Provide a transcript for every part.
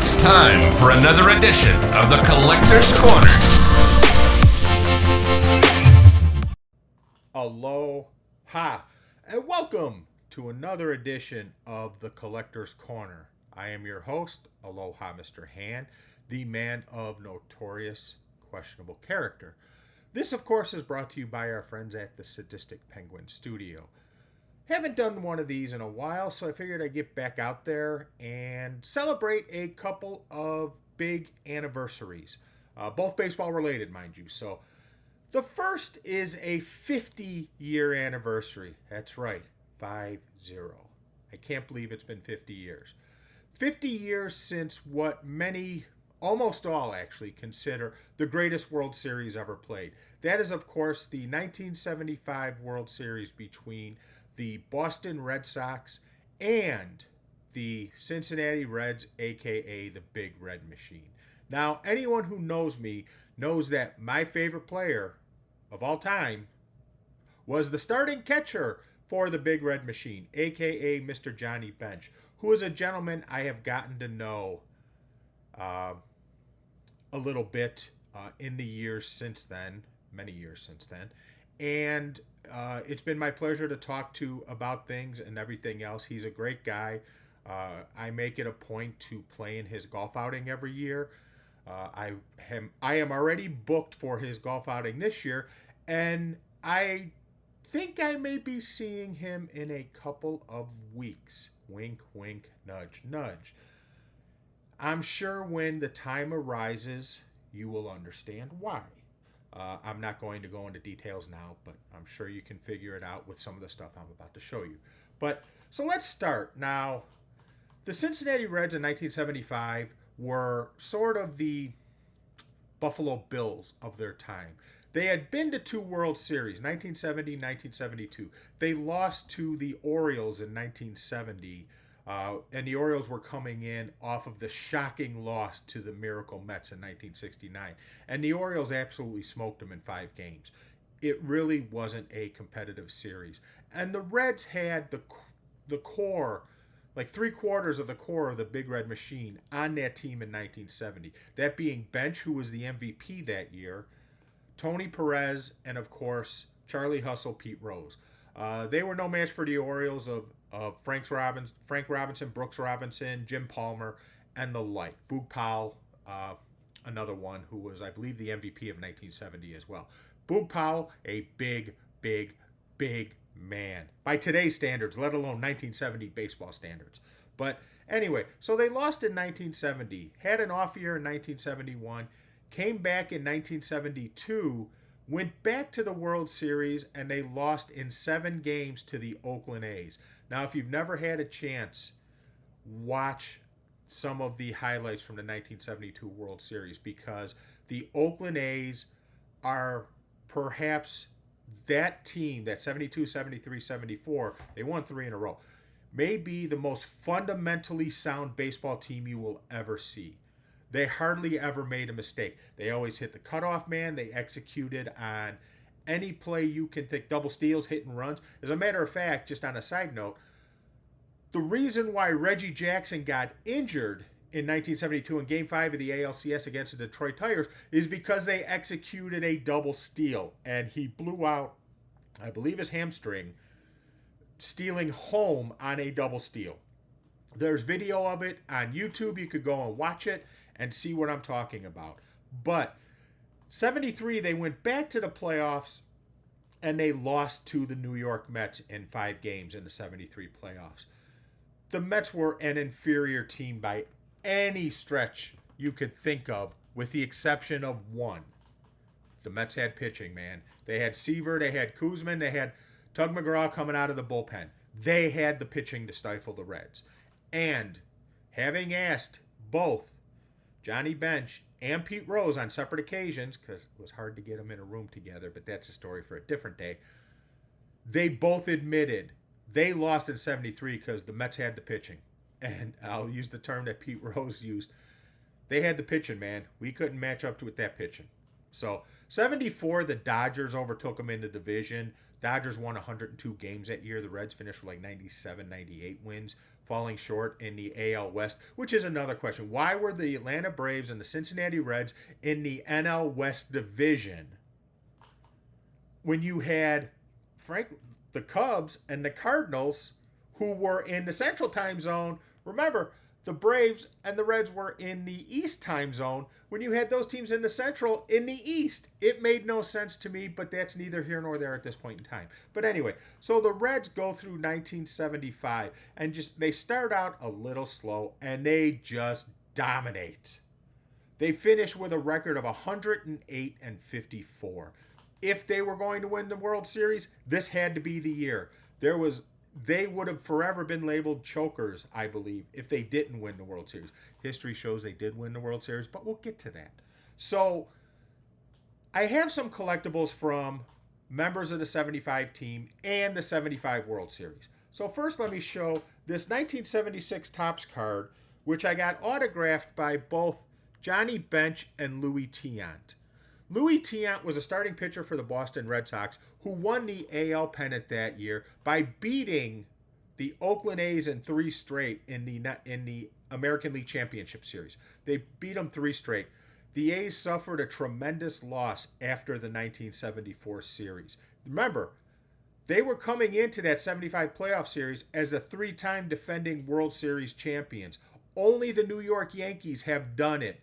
It's time for another edition of the Collector's Corner. Aloha, and welcome to another edition of the Collector's Corner. I am your host, Aloha Mr. Han, the man of notorious questionable character. This, of course, is brought to you by our friends at the Sadistic Penguin Studio. Haven't done one of these in a while, so I figured I'd get back out there and celebrate a couple of big anniversaries. Both baseball related, mind you. So the first is a 50-year anniversary. That's right, 5-0. I can't believe it's been 50 years. 50 years since what many, almost all actually, consider the greatest World Series ever played. That is, of course, the 1975 World Series between the Boston Red Sox and the Cincinnati Reds, aka the Big Red Machine. Now, anyone who knows me knows that my favorite player of all time was the starting catcher for the Big Red Machine, aka Mr. Johnny Bench, who is a gentleman I have gotten to know a little bit in the years since then, many years since then. And it's been my pleasure to talk to about things and everything else. He's a great guy. I make it a point to play in his golf outing every year. I am already booked for his golf outing this year, and I think I may be seeing him in a couple of weeks. Wink, wink, nudge, nudge. I'm sure when the time arises, you will understand why. I'm not going to go into details now, but I'm sure you can figure it out with some of the stuff I'm about to show you. But so let's start. Now, the Cincinnati Reds in 1975 were sort of the Buffalo Bills of their time. They had been to two World Series, 1970, 1972. They lost to the Orioles in 1970. And the Orioles were coming in off of the shocking loss to the Miracle Mets in 1969. And the Orioles absolutely smoked them in 5 games. It really wasn't a competitive series. And the Reds had the core, like 3/4 of the core of the Big Red Machine on that team in 1970. That being Bench, who was the MVP that year, Tony Perez, and of course, Charlie Hustle, Pete Rose. They were no match for the Orioles of Frank Robinson, Brooks Robinson, Jim Palmer, and the like. Boog Powell, another one who was, I believe, the MVP of 1970 as well. Boog Powell, a big, big, big man. By today's standards, let alone 1970 baseball standards. But anyway, so they lost in 1970, had an off year in 1971, came back in 1972, went back to the World Series, and they lost in 7 games to the Oakland A's. Now, if you've never had a chance, watch some of the highlights from the 1972 World Series, because the Oakland A's are perhaps that team, that 72, 73, 74, they won 3 in a row, may be the most fundamentally sound baseball team you will ever see. They hardly ever made a mistake. They always hit the cutoff man. They executed on any play you can think, double steals, hit and runs. As a matter of fact, just on a side note, the reason why Reggie Jackson got injured in 1972 in Game 5 of the ALCS against the Detroit Tigers is because they executed a double steal, and he blew out, I believe, his hamstring, stealing home on a double steal. There's video of it on YouTube. You could go and watch it and see what I'm talking about. But 73, they went back to the playoffs, and they lost to the New York Mets in 5 games in the 73 playoffs. The Mets were an inferior team by any stretch you could think of, with the exception of one. The Mets had pitching, man. They had Seaver, they had Koosman, they had Tug McGraw coming out of the bullpen. They had the pitching to stifle the Reds. And having asked both Johnny Bench and Pete Rose on separate occasions, because it was hard to get them in a room together, but that's a story for a different day, they both admitted they lost in 73 because the Mets had the pitching. And I'll use the term that Pete Rose used. They had the pitching, man. We couldn't match up with that pitching. So 74, the Dodgers overtook them in the division. Dodgers won 102 games that year. The Reds finished with like 97, 98 wins. falling short in the AL West, which is another question. Why were the Atlanta Braves and the Cincinnati Reds in the NL West division when you had the Cubs and the Cardinals who were in the Central Time Zone? Remember, the Braves and the Reds were in the East Time Zone. When you had those teams in the Central, in the East, it made no sense to me, but that's neither here nor there at this point in time. But anyway, so the Reds go through 1975 and they start out a little slow and they just dominate. They finish with a record of 108-54. If they were going to win the World Series, this had to be the year. They would have forever been labeled chokers, I believe, if they didn't win the World Series. History shows they did win the World Series, but we'll get to that. So I have some collectibles from members of the 75 team and the 75 World Series. So first let me show this 1976 Topps card, which I got autographed by both Johnny Bench and Louis Tiant. Louis Tiant was a starting pitcher for the Boston Red Sox who won the AL pennant that year by beating the Oakland A's in 3 straight in the American League Championship Series. They beat them 3 straight. The A's suffered a tremendous loss after the 1974 series. Remember, they were coming into that 75 playoff series as the 3-time defending World Series champions. Only the New York Yankees have done it.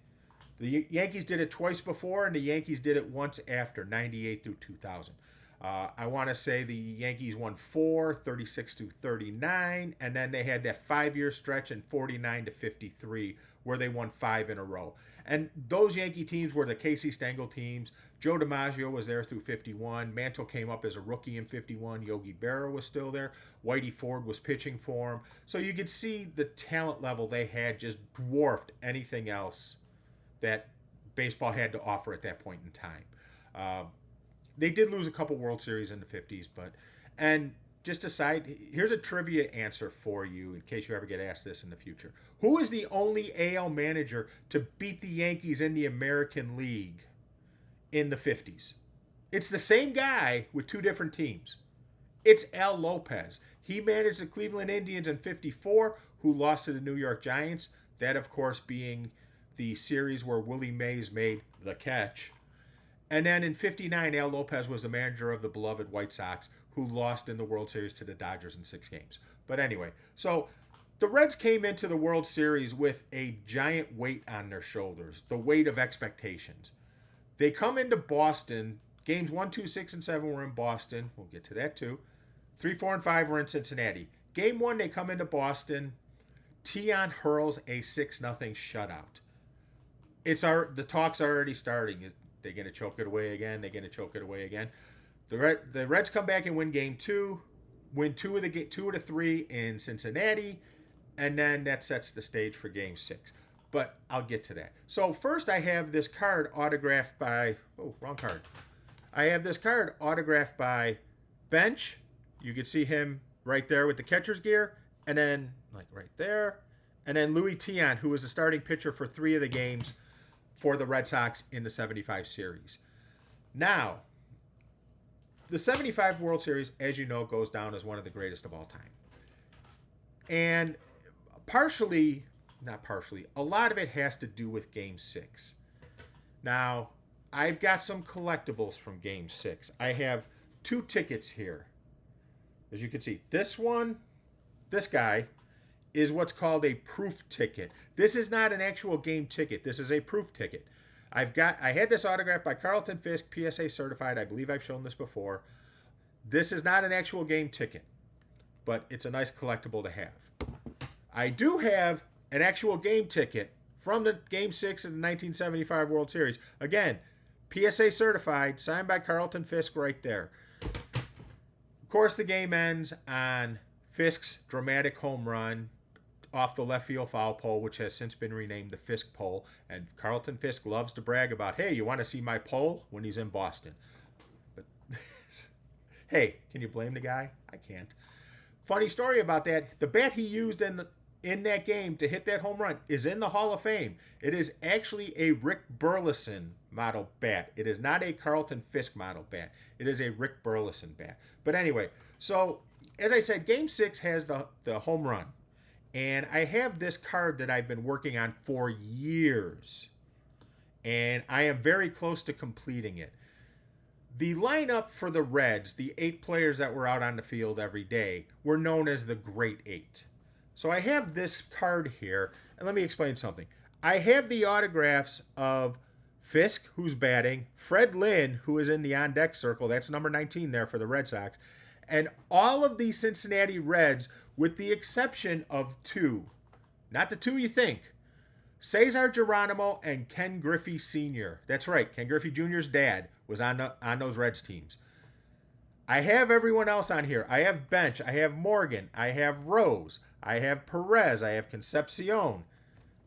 The Yankees did it twice before, and the Yankees did it once after, 98 through 2000. I want to say the Yankees won 4, 36-39, and then they had that 5-year stretch in 49-53 where they won 5 in a row. And those Yankee teams were the Casey Stengel teams. Joe DiMaggio was there through 51. Mantle came up as a rookie in 51. Yogi Berra was still there. Whitey Ford was pitching for him. So you could see the talent level they had just dwarfed anything else that baseball had to offer at that point in time. They did lose a couple World Series in the 50s, and just aside, here's a trivia answer for you in case you ever get asked this in the future. Who is the only AL manager to beat the Yankees in the American League in the 50s? It's the same guy with 2 different teams. It's Al Lopez. He managed the Cleveland Indians in 54, who lost to the New York Giants. That, of course, being the series where Willie Mays made the catch. And then in 59, Al Lopez was the manager of the beloved White Sox, who lost in the World Series to the Dodgers in 6 games. But anyway, so the Reds came into the World Series with a giant weight on their shoulders, the weight of expectations. They come into Boston. Games 1, 2, 6, and 7 were in Boston. We'll get to that too. 3, 4, and 5 were in Cincinnati. Game 1, they come into Boston. Tiant hurls a 6-0 shutout. The talks are already starting. They're going to choke it away again. They're going to choke it away again. The Reds come back and win Game 2, win 2 of the 3 in Cincinnati, and then that sets the stage for Game 6. But I'll get to that. So first I have this card autographed by... Oh, wrong card. I have this card autographed by Bench. You can see him right there with the catcher's gear, and then, like right there, and then Louis Tiant, who was the starting pitcher for 3 of the games for the Red Sox in the 75 series. Now, the 75 World Series, as you know, goes down as one of the greatest of all time. And a lot of it has to do with Game 6. Now, I've got some collectibles from Game 6. I have 2 tickets here. As you can see, this guy, is what's called a proof ticket. This is not an actual game ticket. This is a proof ticket. I had this autographed by Carlton Fisk, PSA certified. I believe I've shown this before. This is not an actual game ticket, but it's a nice collectible to have. I do have an actual game ticket from the Game 6 of the 1975 World Series. Again, PSA certified, signed by Carlton Fisk right there. Of course, the game ends on Fisk's dramatic home run off the left field foul pole, which has since been renamed the Fisk pole. And Carlton Fisk loves to brag about, hey, you want to see my pole, when he's in Boston. But hey, can you blame the guy? I can't. Funny story about that. The bat he used in that game to hit that home run is in the Hall of Fame. It is actually a Rick Burleson model bat. It is not a Carlton Fisk model bat. It is a Rick Burleson bat. But anyway, so as I said, Game 6 has the home run. And I have this card that I've been working on for years. And I am very close to completing it. The lineup for the Reds, the 8 players that were out on the field every day, were known as the Great 8. So I have this card here, and let me explain something. I have the autographs of Fisk, who's batting, Fred Lynn, who is in the on deck circle, that's number 19 there for the Red Sox, and all of the Cincinnati Reds, with the exception of 2. Not the 2 you think. Cesar Geronimo and Ken Griffey Sr. That's right, Ken Griffey Jr.'s dad was on those Reds teams. I have everyone else on here. I have Bench, I have Morgan, I have Rose, I have Perez, I have Concepcion.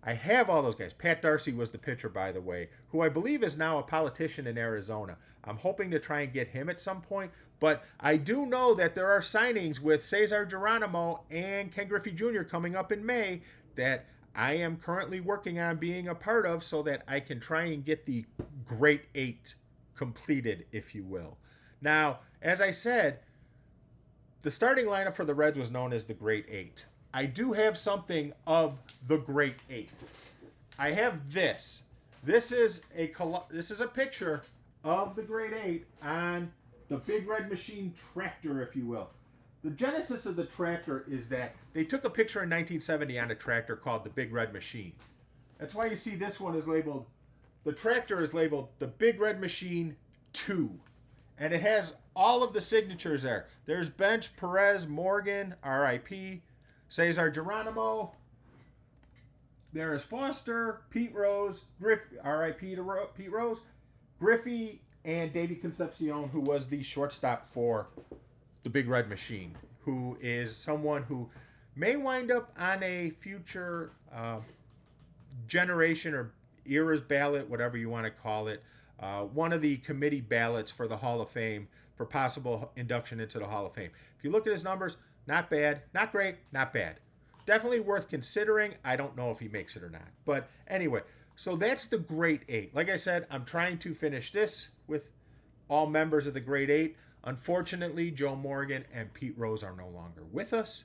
I have all those guys. Pat Darcy was the pitcher, by the way, who I believe is now a politician in Arizona. I'm hoping to try and get him at some point. But I do know that there are signings with Cesar Geronimo and Ken Griffey Jr. coming up in May that I am currently working on being a part of so that I can try and get the Great 8 completed, if you will. Now, as I said, the starting lineup for the Reds was known as the Great 8. I do have something of the Great 8. I have this. This is a picture of the Great 8 on the Big Red Machine tractor, if you will. The genesis of the tractor is that they took a picture in 1970 on a tractor called the Big Red Machine. That's why you see this one is labeled, the tractor is labeled the Big Red Machine 2. And it has all of the signatures there. There's Bench, Perez, Morgan, R.I.P., Cesar Geronimo. There is Foster, Pete Rose, R.I.P. to Pete Rose, Griffey, and Davey Concepcion, who was the shortstop for the Big Red Machine, who is someone who may wind up on a future generation or era's ballot, whatever you want to call it, one of the committee ballots for the Hall of Fame for possible induction into the Hall of Fame. If you look at his numbers, not bad, not great, not bad. Definitely worth considering. I don't know if he makes it or not. But anyway, so that's the Great 8. Like I said, I'm trying to finish this with all members of the Great 8. Unfortunately, Joe Morgan and Pete Rose are no longer with us.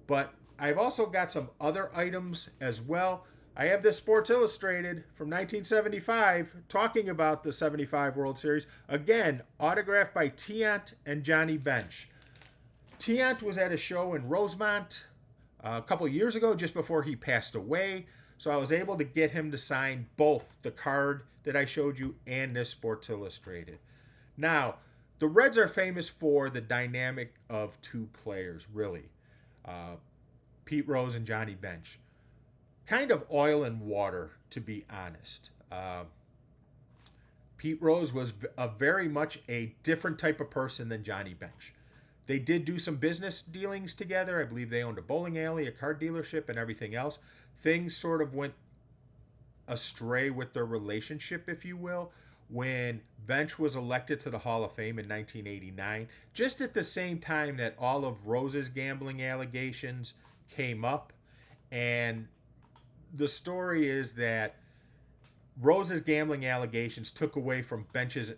But I've also got some other items as well. I have this Sports Illustrated from 1975 talking about the 75 World Series. Again, autographed by Tiant and Johnny Bench. Tiant was at a show in Rosemont a couple years ago, just before he passed away. So I was able to get him to sign both the card that I showed you and this Sports Illustrated. Now, the Reds are famous for the dynamic of 2 players, really. Pete Rose and Johnny Bench. Kind of oil and water, to be honest. Pete Rose was very much a different type of person than Johnny Bench. They did do some business dealings together. I believe they owned a bowling alley, a car dealership, and everything else. Things sort of went astray with their relationship, if you will, when Bench was elected to the Hall of Fame in 1989, just at the same time that all of Rose's gambling allegations came up. And the story is that Rose's gambling allegations took away from Bench's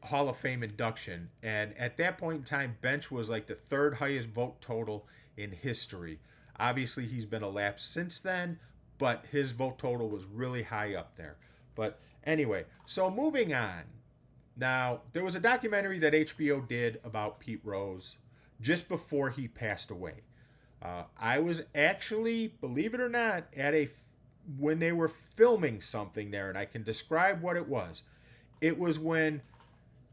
Hall of Fame induction. And at that point in time, Bench was like the 3rd highest vote total in history. Obviously, he's been elapsed since then, but his vote total was really high up there. But anyway, so moving on. Now, there was a documentary that HBO did about Pete Rose just before he passed away. I was actually, believe it or not, when they were filming something there, and I can describe what it was. It was when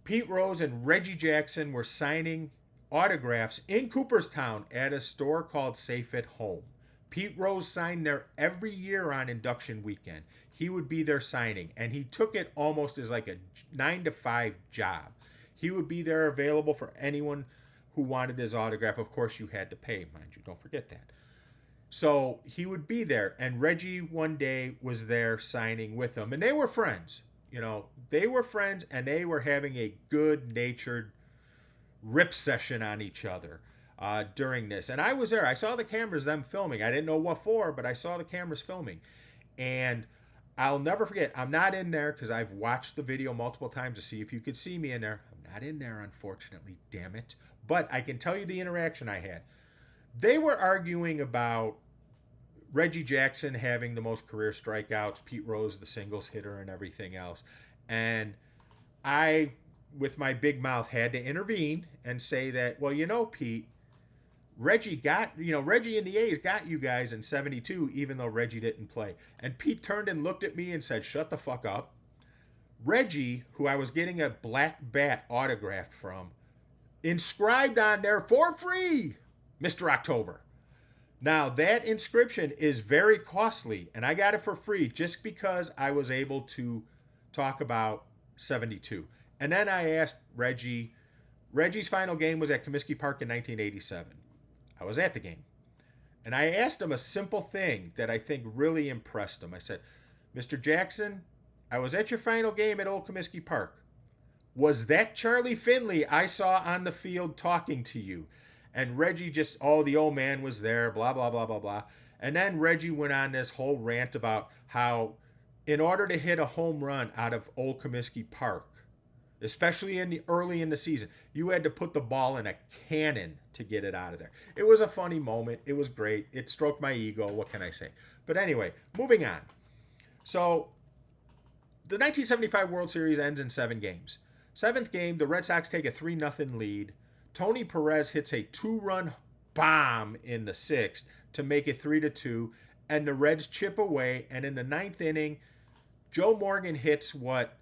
Pete Rose and Reggie Jackson were signing autographs in Cooperstown at a store called Safe at Home. Pete Rose signed there every year on induction weekend. He would be there signing, and he took it almost as like a 9-to-5 job. He would be there available for anyone who wanted his autograph. Of course, you had to pay, mind you. Don't forget that. So he would be there, and Reggie one day was there signing with him, and they were friends. You know, they were friends, and they were having a good-natured rip session on each other during this. And I was there. I saw the cameras, them filming. I didn't know what for, but I saw the cameras filming. And I'll never forget, I'm not in there because I've watched the video multiple times to see if you could see me in there. I'm not in there, unfortunately, damn it. But I can tell you the interaction I had. They were arguing about Reggie Jackson having the most career strikeouts, Pete Rose the singles hitter, and everything else. And I, with my big mouth, had to intervene and say that, well, Pete, Reggie and the A's got you guys in 72, even though Reggie didn't play. And Pete turned and looked at me and said, shut the fuck up. Reggie, who I was getting a black bat autographed from, inscribed on there for free, Mr. October. Now, that inscription is very costly, and I got it for free just because I was able to talk about 72. And then I asked Reggie. Reggie's final game was at Comiskey Park in 1987. I was at the game. And I asked him a simple thing that I think really impressed him. I said, Mr. Jackson, I was at your final game at Old Comiskey Park. Was that Charlie Finley I saw on the field talking to you? And Reggie just, the old man was there, blah, blah, blah, blah, blah. And then Reggie went on this whole rant about how in order to hit a home run out of Old Comiskey Park, especially early in the season, you had to put the ball in a cannon to get it out of there. It was a funny moment. It was great. It stroked my ego. What can I say? But anyway, moving on. So the 1975 World Series ends in 7 games. 7th game, the Red Sox take a 3-0 lead. Tony Perez hits a 2-run bomb in the 6th to make it 3-2, and the Reds chip away. And in the 9th inning, Joe Morgan hits what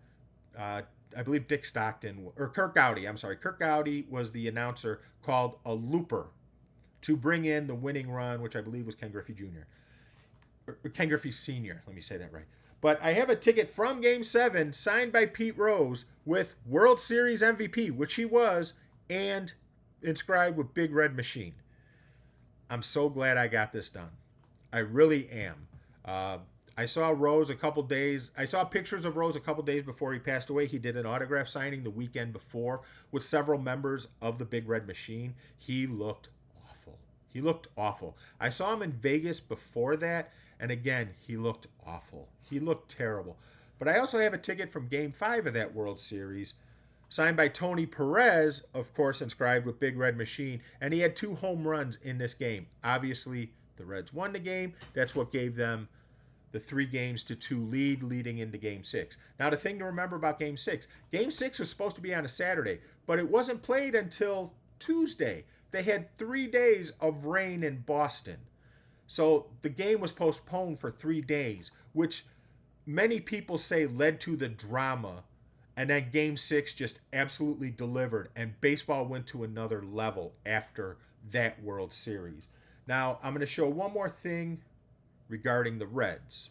I believe Kirk Gowdy. Kirk Gowdy was the announcer, called a looper to bring in the winning run, which I believe was Ken Griffey Jr. Or Ken Griffey Sr. Let me say that right. But I have a ticket from Game 7 signed by Pete Rose with World Series MVP, which he was, and inscribed with Big Red Machine. I'm so glad I got this done. I really am. I saw pictures of Rose a couple days before he passed away. He did an autograph signing the weekend before with several members of the Big Red Machine. He looked awful. I saw him in Vegas before that, and again, he looked awful. He looked terrible. But I also have a ticket from Game 5 of that World Series, signed by Tony Perez, of course, inscribed with Big Red Machine, and he had 2 home runs in this game. Obviously, the Reds won the game. That's what gave them the 3-2 lead leading into Game 6. Now, the thing to remember about Game 6, Game 6 was supposed to be on a Saturday, but it wasn't played until Tuesday. They had 3 days of rain in Boston. So the game was postponed for 3 days, which many people say led to the drama. And then Game 6 just absolutely delivered, and baseball went to another level after that World Series. Now, I'm going to show one more thing regarding the Reds.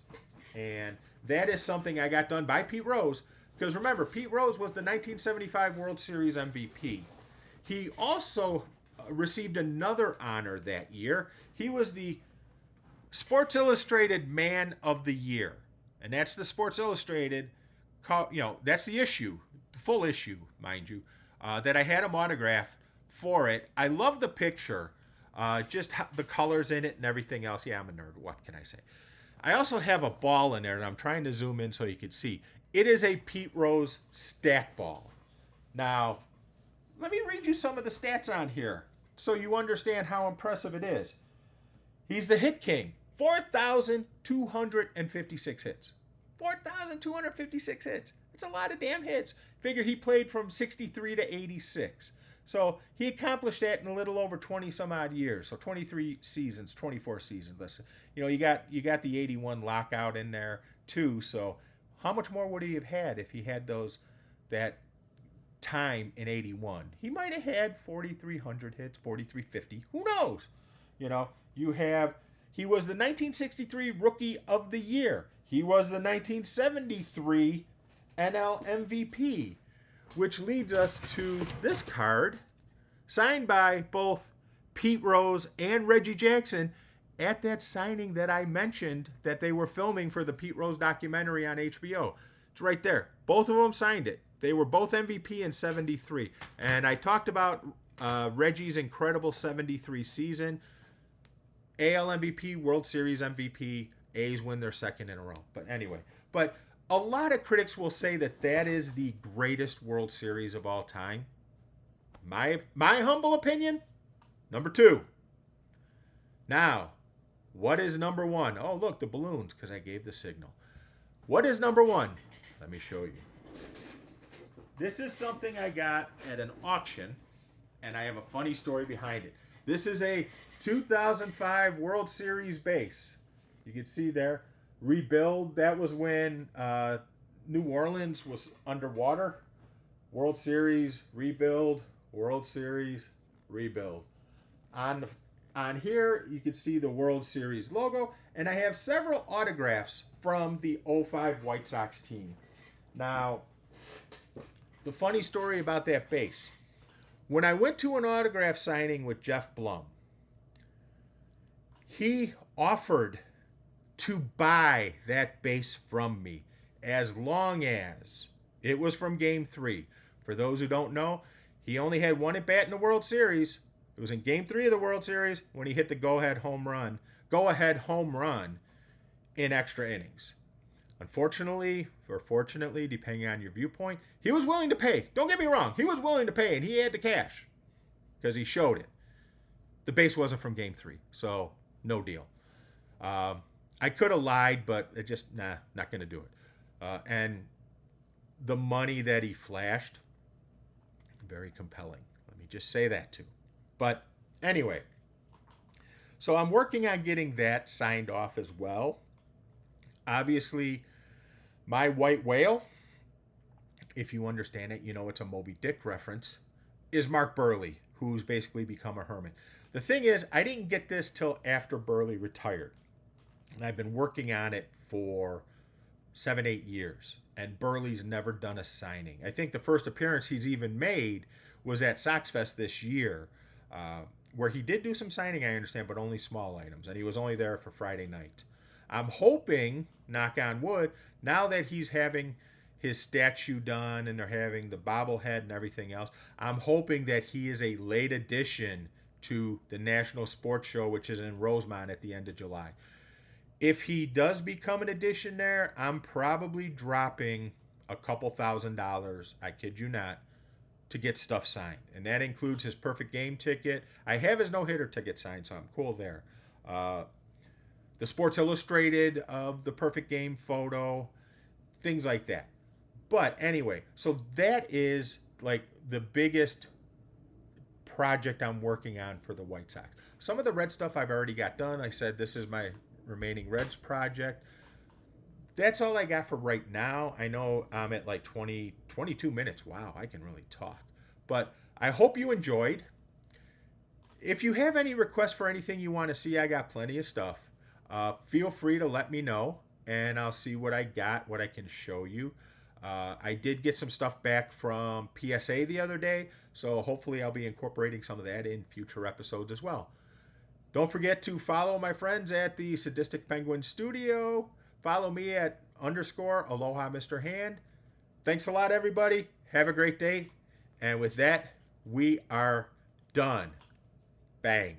And that is something I got done by Pete Rose. Because remember, Pete Rose was the 1975 World Series MVP. He also received another honor that year. He was the Sports Illustrated Man of the Year. And that's the Sports Illustrated, that's the issue, the full issue, mind you, that I had him autographed for it. I love the picture. Just the colors in it and everything else. Yeah, I'm a nerd. What can I say? I also have a ball in there, and I'm trying to zoom in so you can see. It is a Pete Rose stat ball. Now, let me read you some of the stats on here so you understand how impressive it is. He's the hit king. 4,256 hits. 4,256 hits. It's a lot of damn hits. Figure he played from 63 to 86. So he accomplished that in a little over 20 some odd years. So 23 seasons, 24 seasons. Listen, you got the 81 lockout in there too. So how much more would he have had if he had that time in 81? He might have had 4,300 hits, 4,350. Who knows? He was the 1963 Rookie of the Year. He was the 1973 NL MVP. Which leads us to this card, signed by both Pete Rose and Reggie Jackson at that signing that I mentioned that they were filming for the Pete Rose documentary on HBO. It's right there. Both of them signed it. They were both MVP in 73. And I talked about Reggie's incredible 73 season. AL MVP, World Series MVP, A's win their 2nd in a row. But anyway, a lot of critics will say that is the greatest World Series of all time. My humble opinion, number 2. Now, what is number one? Oh, look, the balloons, because I gave the signal. What is number one? Let me show you. This is something I got at an auction, and I have a funny story behind it. This is a 2005 World Series base. You can see there, rebuild. That was when New Orleans was underwater. World Series, rebuild, World Series, rebuild. On here, you can see the World Series logo, and I have several autographs from the 05 White Sox team. Now, the funny story about that base. When I went to an autograph signing with Jeff Blum, he offered to buy that base from me as long as it was from Game 3. For those who don't know, he only had one at bat in the World Series. It was in Game 3 of the World Series when he hit the go-ahead home run in extra innings. Unfortunately, or fortunately, depending on your viewpoint, he was willing to pay. Don't get me wrong. He was willing to pay, and he had the cash because he showed it. The base wasn't from Game 3, so no deal. I could have lied, but it just, not going to do it. And the money that he flashed, very compelling. Let me just say that too. But anyway, so I'm working on getting that signed off as well. Obviously, my white whale, if you understand it, you know it's a Moby Dick reference, is Mark Buehrle, who's basically become a hermit. The thing is, I didn't get this till after Buehrle retired. And I've been working on it for 7-8 years. And Buehrle's never done a signing. I think the first appearance he's even made was at SoxFest this year, where he did do some signing, I understand, but only small items. And he was only there for Friday night. I'm hoping, knock on wood, now that he's having his statue done and they're having the bobblehead and everything else, I'm hoping that he is a late addition to the National Sports Show, which is in Rosemont at the end of July. If he does become an addition there, I'm probably dropping a couple $1,000, I kid you not, to get stuff signed. And that includes his perfect game ticket. I have his no-hitter ticket signed, so I'm cool there. The Sports Illustrated of the perfect game photo, things like that. But anyway, so that is like the biggest project I'm working on for the White Sox. Some of the red stuff I've already got done. I said this is my remaining Reds project. That's all I got for right now. I know I'm at like 22 minutes. Wow, I can really talk. But I hope you enjoyed. If you have any requests for anything you want to see, I got plenty of stuff. Feel free to let me know, and I'll see what I got, what I can show you. I did get some stuff back from PSA the other day, so hopefully I'll be incorporating some of that in future episodes as well. Don't forget to follow my friends at the Sadistic Penguin Studio. Follow me at _Aloha Mr. Hand. Thanks a lot, everybody. Have a great day. And with that, we are done. Bang.